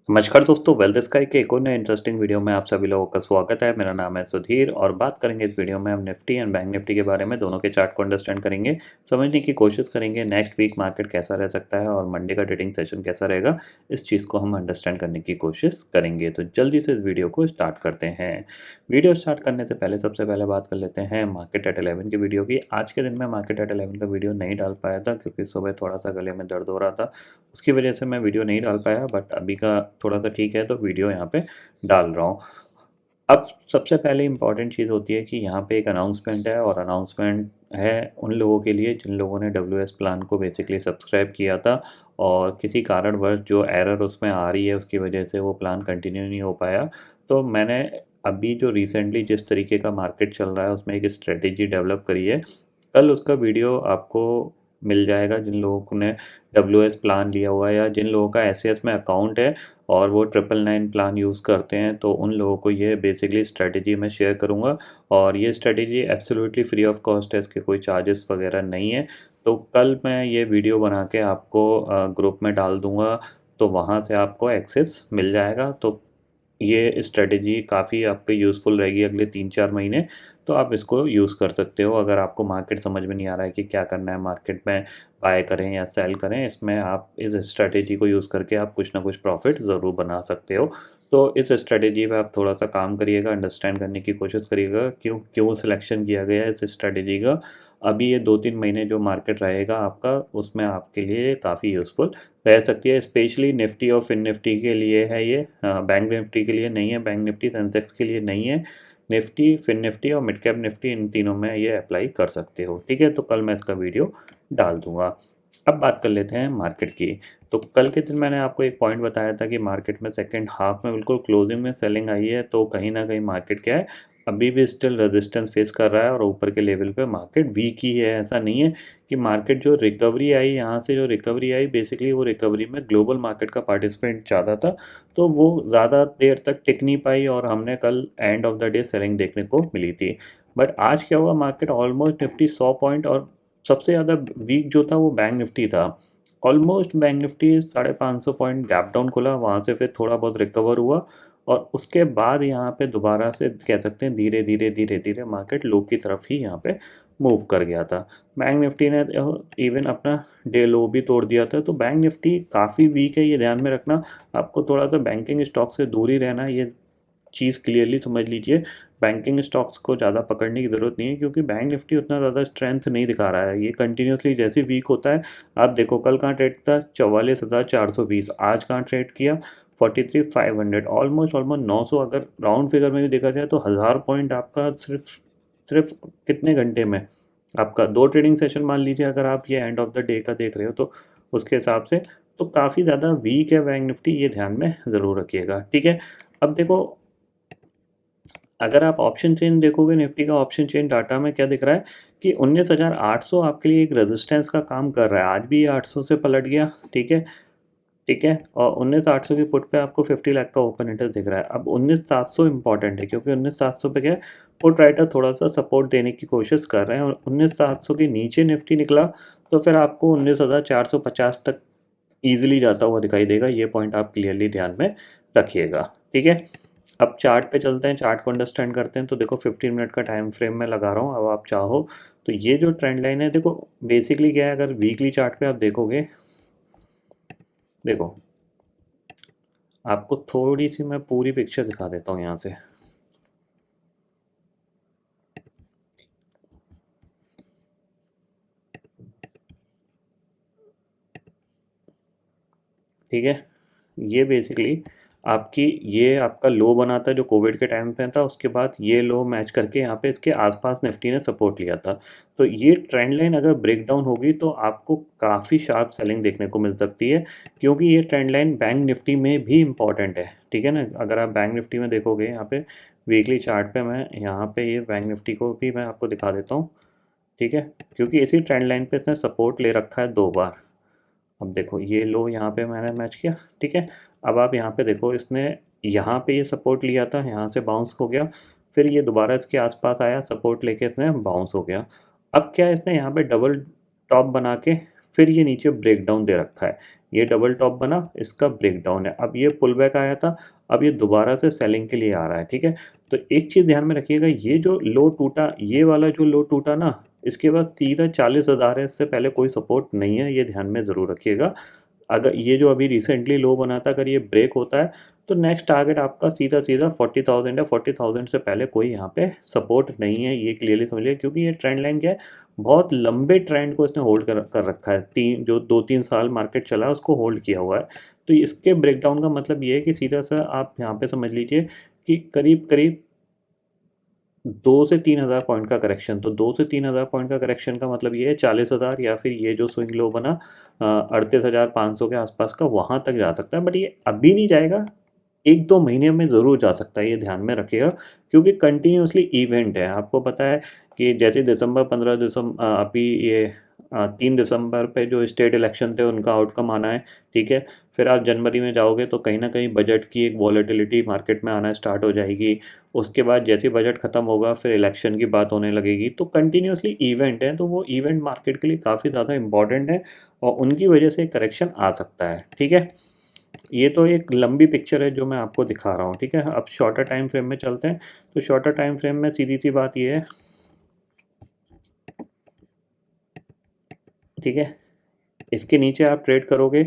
नमस्कार दोस्तों, wealth sky के एक और नए इंटरेस्टिंग वीडियो में आप सभी लोगों का स्वागत है। मेरा नाम है सुधीर और बात करेंगे इस वीडियो में हम निफ्टी एंड बैंक निफ्टी के बारे में। दोनों के चार्ट को अंडरस्टैंड करेंगे, समझने की कोशिश करेंगे नेक्स्ट वीक मार्केट कैसा रह सकता है और मंडे का ट्रेडिंग सेशन कैसा रहेगा। इस चीज़ को हम अंडरस्टैंड करने की कोशिश करेंगे। तो जल्दी से इस वीडियो को स्टार्ट करते हैं। वीडियो स्टार्ट करने से पहले सबसे पहले बात कर लेते हैं मार्केट एट 11 की वीडियो की। आज के दिन में मार्केट एट 11 का वीडियो नहीं डाल पाया था क्योंकि सुबह थोड़ा सा गले में दर्द हो रहा था, उसकी वजह से मैं वीडियो नहीं डाल पाया। बट अभी का थोड़ा सा ठीक है तो वीडियो यहाँ पे डाल रहा हूँ। अब सबसे पहले इम्पॉर्टेंट चीज़ होती है कि यहाँ पे एक अनाउंसमेंट है और अनाउंसमेंट है उन लोगों के लिए जिन लोगों ने WS प्लान को बेसिकली सब्सक्राइब किया था और किसी कारणवश जो एरर उसमें आ रही है उसकी वजह से वो प्लान कंटिन्यू नहीं हो पाया। तो मैंने अभी जो रिसेंटली जिस तरीके का मार्केट चल रहा है उसमें एक स्ट्रेटेजी डेवलप करी है। कल उसका वीडियो आपको मिल जाएगा जिन लोगों ने WS प्लान लिया हुआ है या जिन लोगों का SAS में अकाउंट है और वो 999 प्लान यूज़ करते हैं, तो उन लोगों को ये बेसिकली स्ट्रेटेजी मैं शेयर करूँगा। और ये strategy absolutely free of cost है, इसके कोई चार्जेस वगैरह नहीं है। तो कल मैं ये वीडियो बना के आपको ग्रुप में डाल दूँगा, तो वहाँ से आपको एक्सेस मिल जाएगा। तो ये स्ट्रेटेजी काफ़ी आपके यूज़फुल रहेगी अगले 3-4 महीने। तो आप इसको यूज़ कर सकते हो अगर आपको मार्केट समझ में नहीं आ रहा है कि क्या करना है मार्केट में, बाय करें या सेल करें। इसमें आप इस स्ट्रेटेजी को यूज़ करके आप कुछ ना कुछ प्रॉफिट ज़रूर बना सकते हो। तो इस स्ट्रेटेजी पे आप थोड़ा-सा काम करिएगा, अंडरस्टैंड करने की कोशिश करिएगा क्यों क्यों सिलेक्शन किया गया है इस स्ट्रेटेजी का। अभी ये 2-3 महीने जो मार्केट रहेगा आपका, उसमें आपके लिए काफ़ी यूज़फुल रह सकती है। स्पेशली निफ्टी और फिन निफ्टी के लिए है ये, बैंक निफ्टी के लिए नहीं है। बैंक निफ्टी सेंसेक्स के लिए नहीं है। निफ्टी, फिन निफ्टी और मिड कैप निफ्टी, इन तीनों में ये अप्लाई कर सकते हो। ठीक है, तो कल मैं इसका वीडियो डाल दूंगा। अब बात कर लेते हैं मार्केट की। तो कल के दिन मैंने आपको एक पॉइंट बताया था कि मार्केट में सेकंड हाफ में बिल्कुल क्लोजिंग में सेलिंग आई है। तो कहीं ना कहीं मार्केट क्या है, अभी भी स्टिल रेजिस्टेंस फेस कर रहा है और ऊपर के लेवल पे मार्केट वीक ही है। ऐसा नहीं है कि मार्केट जो रिकवरी आई, यहाँ से जो रिकवरी आई बेसिकली वो रिकवरी में ग्लोबल मार्केट का पार्टिसिपेंट ज़्यादा था, तो वो ज़्यादा देर तक टिक नहीं पाई और हमने कल end of the day selling देखने को मिली थी। बट आज क्या हुआ, मार्केट ऑलमोस्ट निफ्टी 100 पॉइंट, और सबसे ज़्यादा वीक जो था वो बैंक निफ्टी था। Almost bank Nifty 550 point gap down खुला, वहाँ से फिर थोड़ा बहुत रिकवर हुआ और उसके बाद यहाँ पे दोबारा से कह सकते हैं धीरे धीरे धीरे धीरे मार्केट लो की तरफ ही यहाँ पे मूव कर गया था। बैंक निफ्टी ने इवन अपना डे लो भी तोड़ दिया था। तो बैंक निफ्टी काफ़ी वीक है, ये ध्यान में रखना। आपको थोड़ा सा बैंकिंग स्टॉक से दूर ही रहना है, ये चीज़ क्लियरली समझ लीजिए। बैंकिंग स्टॉक्स को ज़्यादा पकड़ने की ज़रूरत नहीं है क्योंकि बैंक निफ्टी उतना ज़्यादा स्ट्रेंथ नहीं दिखा रहा है। ये कंटिन्यूसली जैसे वीक होता है, आप देखो कल कहाँ ट्रेड था 44,420, आज कहाँ ट्रेड किया 43,500, ऑलमोस्ट ऑलमोस्ट 900। अगर राउंड फिगर में भी देखा जाए तो 1000 पॉइंट आपका सिर्फ सिर्फ कितने घंटे में, आपका 2 ट्रेडिंग सेशन मान लीजिए अगर आप ये एंड ऑफ द डे का देख रहे हो तो उसके हिसाब से तो काफ़ी ज़्यादा वीक है बैंक निफ्टी, ये ध्यान में ज़रूर रखिएगा। ठीक है, अब देखो अगर आप ऑप्शन चेन देखोगे निफ्टी का ऑप्शन चेन डाटा में क्या दिख रहा है कि 19,800 आपके लिए एक रेजिस्टेंस का काम कर रहा है। आज भी ये 800 से पलट गया। ठीक है, ठीक है, और 19,800 की पुट पे आपको 50 लाख का ओपन इंटरेस्ट दिख रहा है। अब 19,700 इंपॉर्टेंट है क्योंकि 19,700 पे क्या है, पुट राइटर थोड़ा सा सपोर्ट देने की कोशिश कर रहे हैं और 19,700 के नीचे निफ्टी निकला तो फिर आपको 19,450 तक ईजिली जाता हुआ दिखाई देगा। ये पॉइंट आप क्लियरली ध्यान में रखिएगा। ठीक है, अब चार्ट पे चलते हैं, चार्ट को अंडरस्टैंड करते हैं। तो देखो 15 मिनट का टाइम फ्रेम में लगा रहा हूँ। अब आप चाहो तो ये जो ट्रेंड लाइन है, देखो बेसिकली क्या है, अगर वीकली चार्ट पे आप देखोगे, देखो आपको थोड़ी सी मैं पूरी पिक्चर दिखा देता हूँ यहाँ से। ठीक है, ये बेसिकली आपकी, ये आपका लो बना था जो कोविड के टाइम पे था, उसके बाद ये लो मैच करके यहाँ पे इसके आसपास निफ्टी ने सपोर्ट लिया था। तो ये ट्रेंड लाइन अगर ब्रेक डाउन होगी तो आपको काफ़ी शार्प सेलिंग देखने को मिल सकती है क्योंकि ये ट्रेंड लाइन बैंक निफ्टी में भी इम्पॉर्टेंट है। ठीक है ना, अगर आप बैंक निफ्टी में देखोगे यहाँ पे वीकली चार्ट पे, मैं यहाँ पे ये बैंक निफ्टी को भी मैं आपको दिखा देता हूँ। ठीक है, क्योंकि इसी ट्रेंड लाइन पे इसने सपोर्ट ले रखा है 2 बार। अब देखो ये लो यहाँ पे मैंने मैच किया। ठीक है, अब आप यहाँ पे देखो इसने यहाँ पे ये सपोर्ट लिया था, यहाँ से बाउंस हो गया, फिर ये दोबारा इसके आसपास आया, सपोर्ट लेके इसने बाउंस हो गया। अब क्या इसने यहाँ पे डबल टॉप बना के फिर ये नीचे ब्रेकडाउन दे रखा है, ये डबल टॉप बना, इसका ब्रेकडाउन है, अब ये पुल बैक आया था, अब ये दोबारा से सेलिंग के लिए आ रहा है, ठीक है। तो एक चीज़ ध्यान में रखिएगा, ये जो लो टूटा, ये वाला जो लो टूटा ना, इसके बाद सीधा 40,000 है, इससे पहले कोई सपोर्ट नहीं है, ये ध्यान में ज़रूर रखिएगा। अगर ये जो अभी रिसेंटली लो बना था, अगर ये ब्रेक होता है तो नेक्स्ट टारगेट आपका सीधा-सीधा 40,000 है, 40,000 से पहले कोई यहाँ पे सपोर्ट नहीं है, ये क्लियरली समझिए, क्योंकि ये ट्रेंड लाइन क्या है, बहुत लंबे ट्रेंड को इसने होल्ड कर कर रखा है, जो 2-3 साल मार्केट चला है उसको होल्ड किया हुआ है। तो इसके ब्रेकडाउन का मतलब ये है कि सीधा-सा आप यहाँ पे समझ लीजिए कि करीब-करीब 2 से 3,000 पॉइंट का करेक्शन, तो 2 से 3,000 पॉइंट का करेक्शन का मतलब ये है 40,000, या फिर ये जो स्विंग लो बना 38,500 के आसपास का, वहाँ तक जा सकता है, बट ये अभी नहीं जाएगा, 1-2 महीने में ज़रूर जा सकता है, ये ध्यान में रखिएगा, क्योंकि कंटिन्यूअसली इवेंट है। आपको पता है कि जैसे दिसंबर 15 अभी ये 3 दिसंबर पे जो स्टेट इलेक्शन थे उनका आउटकम आना है, ठीक है। फिर आप जनवरी में जाओगे तो कहीं न कहीं बजट की एक वॉलेटिलिटी मार्केट में आना स्टार्ट हो जाएगी। उसके बाद जैसे ही बजट खत्म होगा फिर इलेक्शन की बात होने लगेगी, तो कंटिन्यूअसली इवेंट है, तो वो इवेंट मार्केट के लिए काफ़ी ज़्यादा इम्पोर्टेंट है और उनकी वजह से करेक्शन आ सकता है, ठीक है। ये तो एक लंबी पिक्चर है जो मैं आपको दिखा रहा हूँ, ठीक है। अब शॉर्टर टाइम फ्रेम में चलते हैं, तो शॉर्टर टाइम फ्रेम में सीधी सी बात ये है, ठीक है, इसके नीचे आप ट्रेड करोगे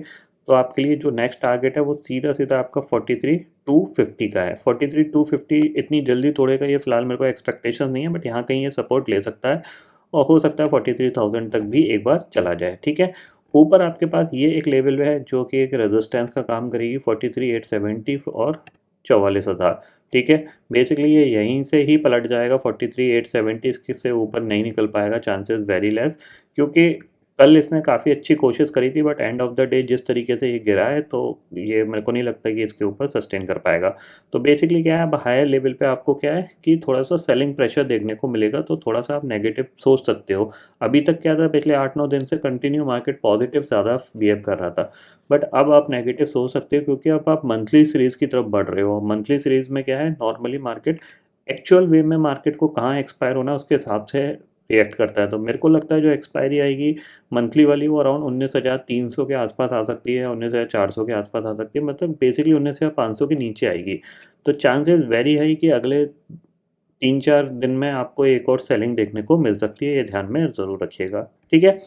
तो आपके लिए जो नेक्स्ट टारगेट है वो सीधा-सीधा आपका 43,250 का है। 43,250 इतनी जल्दी तोड़ेगा ये फ़िलहाल मेरे को एक्सपेक्टेशन नहीं है, बट यहाँ कहीं ये सपोर्ट ले सकता है और हो सकता है 43,000 तक भी एक बार चला जाए, ठीक है। ऊपर आपके पास ये एक लेवल है जो कि एक रेजिस्टेंस का काम करेगी, 43,870 और 44,000, ठीक है। बेसिकली ये यहीं से ही पलट जाएगा, 43,870 इससे ऊपर नहीं निकल पाएगा, चांसेस वेरी लेस, क्योंकि कल इसने काफ़ी अच्छी कोशिश करी थी, but end of the day जिस तरीके से ये गिरा है तो ये मेरे को नहीं लगता कि इसके ऊपर सस्टेन कर पाएगा। तो बेसिकली क्या है, अब हायर लेवल पे आपको क्या है कि थोड़ा सा सेलिंग प्रेशर देखने को मिलेगा, तो थोड़ा सा आप नेगेटिव सोच सकते हो। अभी तक क्या था, पिछले 8-9 दिन से कंटिन्यू मार्केट पॉजिटिव ज़्यादा बिहेव कर रहा था, बट अब आप नेगेटिव सोच सकते हो, क्योंकि अब आप मंथली सीरीज़ की तरफ बढ़ रहे हो। मंथली सीरीज़ में क्या है, नॉर्मली मार्केट एक्चुअल वे में मार्केट को कहाँ एक्सपायर होना है उसके हिसाब से रिएक्ट करता है। तो मेरे को लगता है जो एक्सपायरी आएगी मंथली वाली वो अराउंड 19,300 के आसपास आ सकती है, 19,400 के आसपास आ सकती है, मतलब बेसिकली 19,500 के नीचे आएगी। तो चांसेस वेरी है कि अगले 3-4 दिन में आपको एक और सेलिंग देखने को मिल सकती है, ये ध्यान में ज़रूर रखिएगा, ठीक है।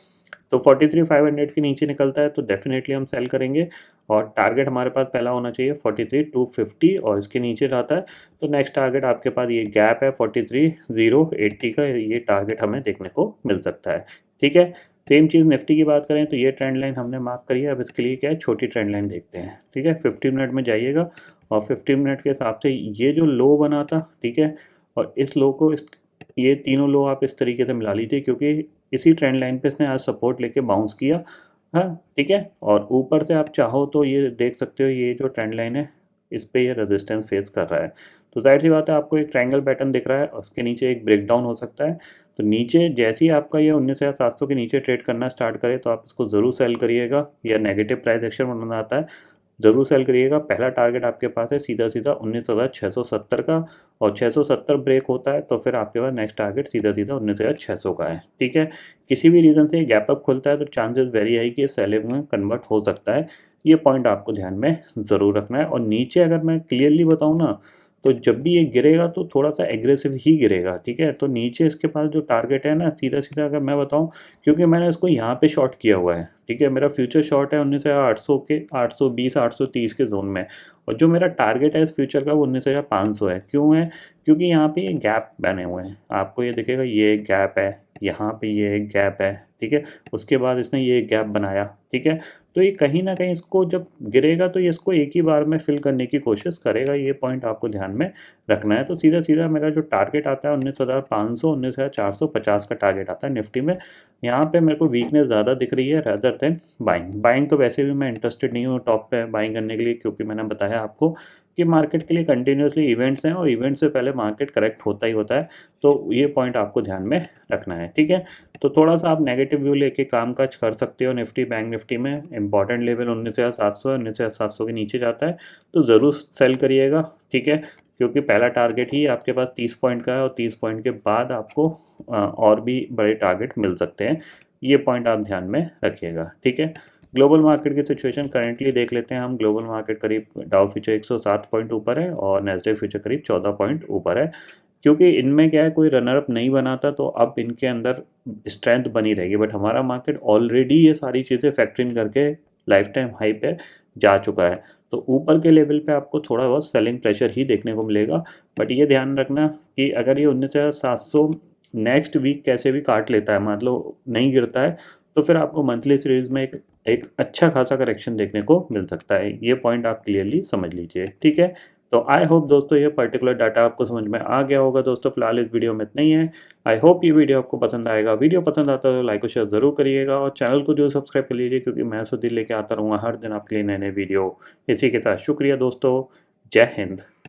तो 43,500 के नीचे निकलता है तो डेफिनेटली हम सेल करेंगे, और टारगेट हमारे पास पहला होना चाहिए 43,250, और इसके नीचे जाता है तो नेक्स्ट टारगेट आपके पास ये गैप है 43,080 का, ये टारगेट हमें देखने को मिल सकता है, ठीक है। सेम चीज़ निफ्टी की बात करें तो ये ट्रेंड लाइन हमने मार्क करी है, अब इसके लिए क्या है, छोटी ट्रेंड लाइन देखते हैं, ठीक है। 15 मिनट में जाइएगा और 15 मिनट के हिसाब से ये जो लो बना था, ठीक है, और इस लो को ये तीनों लो आप इस तरीके से मिला लीजिए, क्योंकि इसी ट्रेंड लाइन पे इसने आज सपोर्ट लेके बाउंस किया, हाँ, ठीक है। और ऊपर से आप चाहो तो ये देख सकते हो, ये जो ट्रेंड लाइन है इस पे ये रेजिस्टेंस फेस कर रहा है, तो जाहिर सी बात है आपको एक ट्रायंगल पैटर्न दिख रहा है और उसके नीचे एक ब्रेकडाउन हो सकता है। तो नीचे जैसे ही आपका ये 19,700 के नीचे ट्रेड करना स्टार्ट करे तो आप इसको ज़रूर सेल करिएगा, या नेगेटिव प्राइस एक्शन बनाना आता है ज़रूर सेल करिएगा। पहला टारगेट आपके पास है सीधा-सीधा 19,670 का, और 670 ब्रेक होता है तो फिर आपके पास नेक्स्ट टारगेट सीधा-सीधा 19,600 का है, ठीक है। किसी भी रीज़न से ये गैप अप खुलता है तो चांसेस वेरी हाई कि ये सेलिंग में कन्वर्ट हो सकता है, ये पॉइंट आपको ध्यान में ज़रूर रखना है। और नीचे अगर मैं क्लियरली बताऊँ ना, तो जब भी ये गिरेगा तो थोड़ा-सा एग्रेसिव ही गिरेगा, ठीक है। तो नीचे इसके पास जो टारगेट है ना, सीधा-सीधा अगर मैं बताऊँ, क्योंकि मैंने इसको यहाँ पे शॉर्ट किया हुआ है, ठीक है, मेरा फ्यूचर शॉर्ट है 19,800 के, 820-830 के ज़ोन में, और जो मेरा टारगेट है इस फ्यूचर का वो 19,500 है। क्यों है? क्योंकि यहाँ पे ये गैप बने हुए हैं, आपको ये दिखेगा, ये एक गैप है, यहाँ पे ये एक गैप है, ठीक है, उसके बाद इसने ये एक गैप बनाया, ठीक है। तो ये कहीं न कहीं इसको जब गिरेगा तो ये इसको एक ही बार में फिल करने की कोशिश करेगा, ये पॉइंट आपको ध्यान में रखना है। तो सीधा-सीधा मेरा जो टारगेट आता है 19,500, 19,450 का टारगेट आता है निफ्टी में। यहाँ पे मेरे को वीकनेस ज़्यादा दिख रही है रेदर देन बाइंग। बाइंग तो वैसे भी मैं इंटरेस्टेड नहीं हूँ टॉप पे बाइंग करने के लिए, क्योंकि मैंने बताया आपको कि मार्केट के लिए कंटिन्यूअसली इवेंट्स हैं और इवेंट से पहले मार्केट करेक्ट होता ही होता है, तो ये पॉइंट आपको ध्यान में रखना है, ठीक है। तो थोड़ा-सा आप नेगेटिव व्यू लेके काम-काज कर सकते हो निफ्टी बैंक निफ्टी में। इम्पॉर्टेंट लेवल 19,700 है, 19,700 के नीचे जाता है तो ज़रूर सेल करिएगा, ठीक है, क्योंकि पहला टारगेट ही आपके पास 30 पॉइंट का है और 30 पॉइंट के बाद आपको और भी बड़े टारगेट मिल सकते हैं। ये पॉइंट आप ध्यान में रखिएगा, ठीक है। ग्लोबल मार्केट की सिचुएशन करेंटली देख लेते हैं हम। ग्लोबल मार्केट करीब डाउ फ्यूचर 107 पॉइंट ऊपर है और नेस्डैक फ्यूचर करीब 14 पॉइंट ऊपर है, क्योंकि इनमें क्या है, कोई रनर अप नहीं बनाता तो अब इनके अंदर स्ट्रेंथ बनी रहेगी। बट हमारा मार्केट ऑलरेडी ये सारी चीज़ें फैक्टर इन करके लाइफ टाइम हाई पे जा चुका है, तो ऊपर के लेवल पे आपको थोड़ा बहुत सेलिंग प्रेशर ही देखने को मिलेगा। बट ये ध्यान रखना कि अगर ये 19,700 नेक्स्ट वीक कैसे भी काट लेता है, मतलब नहीं गिरता है, तो फिर आपको मंथली सीरीज में एक अच्छा खासा करेक्शन देखने को मिल सकता है। ये पॉइंट आप क्लियरली समझ लीजिए, ठीक है। तो आई होप दोस्तों ये पर्टिकुलर डाटा आपको समझ में आ गया होगा। दोस्तों फिलहाल इस वीडियो में इतना ही है। आई होप ये वीडियो आपको पसंद आएगा। वीडियो पसंद आता है तो लाइक और शेयर ज़रूर करिएगा और चैनल को जो सब्सक्राइब कर लीजिए, क्योंकि मैं सुधीर लेके आता रहूँगा हर दिन आपके लिए नए नए वीडियो। इसी के साथ शुक्रिया दोस्तों, जय हिंद।